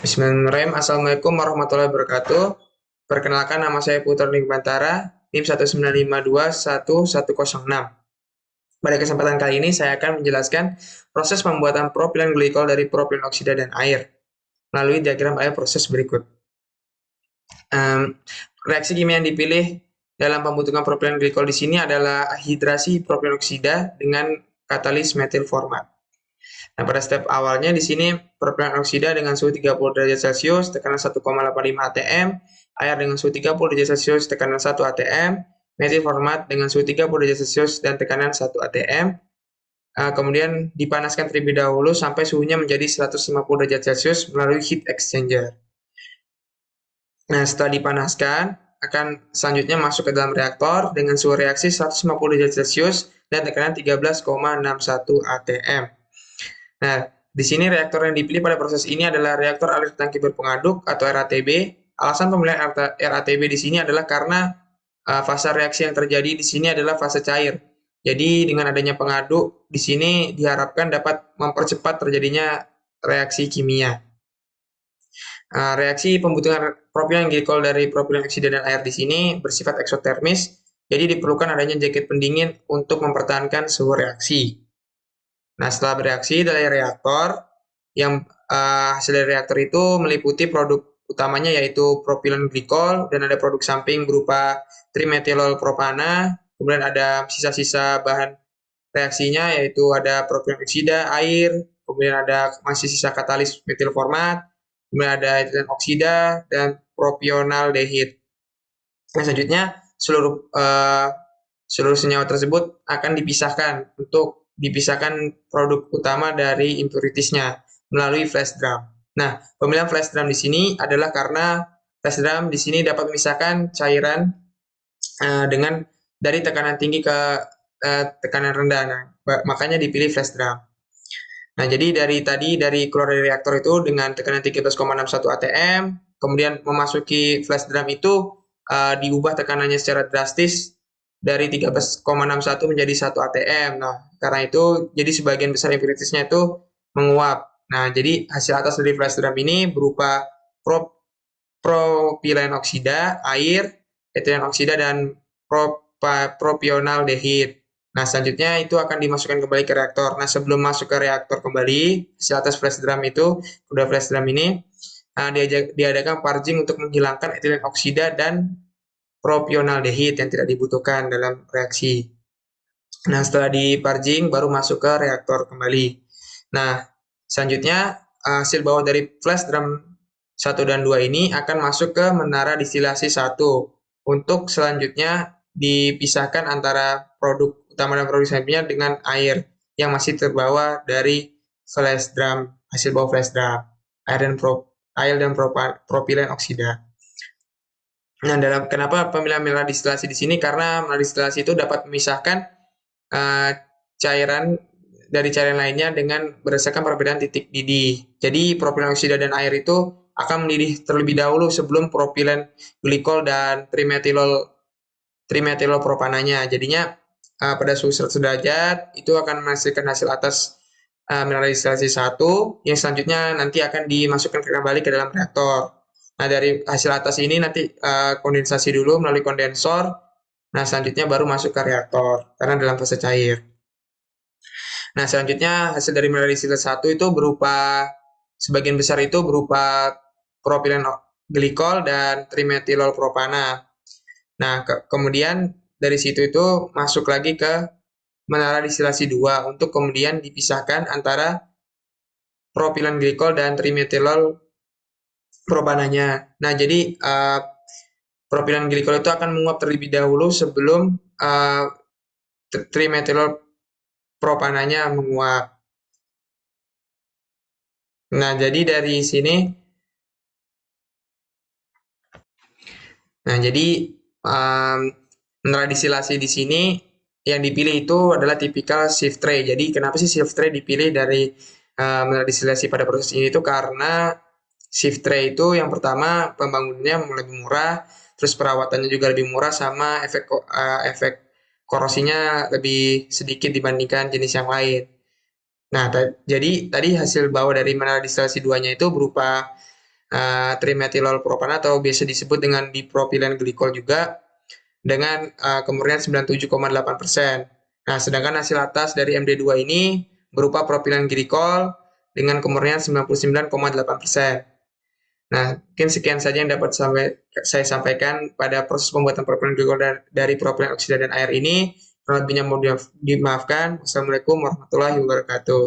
Bismillahirrahmanirrahim. Assalamualaikum warahmatullahi wabarakatuh. Perkenalkan, nama saya Putra Bantara, NIM 195211106. Pada kesempatan kali ini saya akan menjelaskan proses pembuatan propilen glikol dari propilen oksida dan air melalui diagram air proses berikut. Reaksi kimia yang dipilih dalam pembentukan propilen glikol di sini adalah hidrasi propilen oksida dengan katalis metil format. Nah, pada step awalnya di sini propilen oksida dengan suhu 30 derajat Celcius, tekanan 1,85 atm, air dengan suhu 30 derajat Celcius, tekanan 1 atm, metil format dengan suhu 30 derajat Celcius dan tekanan 1 atm. Kemudian dipanaskan terlebih dahulu sampai suhunya menjadi 150 derajat Celcius melalui heat exchanger. Nah, setelah dipanaskan, akan selanjutnya masuk ke dalam reaktor dengan suhu reaksi 150 derajat Celcius dan tekanan 13,61 atm. Nah, di sini reaktor yang dipilih pada proses ini adalah reaktor alir tangki berpengaduk atau RATB. Alasan pemilihan RATB di sini adalah karena fase reaksi yang terjadi di sini adalah fase cair. Jadi dengan adanya pengaduk di sini diharapkan dapat mempercepat terjadinya reaksi kimia. Reaksi pembentukan propilen glikol dari propilen oksida dan air di sini bersifat eksotermis, jadi diperlukan adanya jaket pendingin untuk mempertahankan suhu reaksi. Nah, setelah bereaksi dari reaktor, yang hasil dari reaktor itu meliputi produk utamanya yaitu propilen glikol dan ada produk samping berupa trimetylol propana, kemudian ada sisa-sisa bahan reaksinya yaitu ada propilen oksida, air, kemudian ada masih sisa katalis metil format, kemudian ada etilen oksida dan propionaldehid. Nah, selanjutnya seluruh senyawa tersebut akan dipisahkan produk utama dari impuritiesnya melalui flash drum. Nah, pemilihan flash drum di sini adalah karena flash drum di sini dapat memisahkan cairan dengan dari tekanan tinggi ke tekanan rendah. Nah, makanya dipilih flash drum. Nah, jadi dari keluar dari reaktor itu dengan tekanan 13,61 atm, kemudian memasuki flash drum itu diubah tekanannya secara drastis dari 13,61 menjadi 1 atm. Nah, karena itu jadi sebagian besar impuritiesnya itu menguap. Nah, jadi hasil atas dari flash drum ini berupa propilen oksida, air, etilen oksida dan propionaldehid. Nah, selanjutnya itu akan dimasukkan kembali ke reaktor. Nah, sebelum masuk ke reaktor kembali, hasil atas flash drum itu, udah flash drum ini, diadakan purging untuk menghilangkan etilen oksida dan propionaldehid yang tidak dibutuhkan dalam reaksi. Nah, setelah di purging, baru masuk ke reaktor kembali. Nah, selanjutnya hasil bawah dari flash drum 1 dan 2 ini akan masuk ke menara distilasi 1 untuk selanjutnya dipisahkan antara produk utama dan produk sampingnya dengan air yang masih terbawa dari flash drum, hasil bawah flash drum, air dan propilen oksida. Nah, kenapa pemilihan menara distilasi di sini? Karena menara distilasi itu dapat memisahkan cairan dari cairan lainnya dengan berdasarkan perbedaan titik didih. Jadi propilen oksida dan air itu akan mendidih terlebih dahulu sebelum propilen glikol dan trimetylol propananya. Jadinya pada suhu 100 derajat itu akan menghasilkan hasil atas mineralisasi 1 yang selanjutnya nanti akan dimasukkan kembali ke dalam reaktor. Nah, dari hasil atas ini nanti kondensasi dulu melalui kondensor. Nah, selanjutnya baru masuk ke reaktor karena dalam fase cair. Nah, selanjutnya hasil dari mineralisasi 1 itu berupa sebagian besar itu berupa propilen glikol dan trimetylol propana. Nah, kemudian dari situ itu masuk lagi ke menara distilasi 2 untuk kemudian dipisahkan antara propilen glikol dan trimetylol propananya. Nah, jadi propilen glikol itu akan menguap terlebih dahulu sebelum trimetylol propananya menguap. Nah, jadi dari sini, menara distilasi di sini yang dipilih itu adalah tipikal shift tray. Jadi kenapa sih shift tray dipilih dari menara distilasi pada proses ini itu karena shift tray itu yang pertama pembangunannya lebih murah, terus perawatannya juga lebih murah sama efek korosinya lebih sedikit dibandingkan jenis yang lain. Nah, jadi tadi hasil bawah dari menara distilasi 2-nya itu berupa trimetylolpropan atau biasa disebut dengan dipropilen glikol juga dengan kemurnian 97,8%. Nah, sedangkan hasil atas dari MD2 ini berupa propilen glikol dengan kemurnian 99,8%. Nah, mungkin sekian saja yang dapat saya sampaikan pada proses pembuatan propilen glikol dari propilen oksida dan air ini. Kurang lebihnya mohon dimaafkan. Wassalamualaikum warahmatullahi wabarakatuh.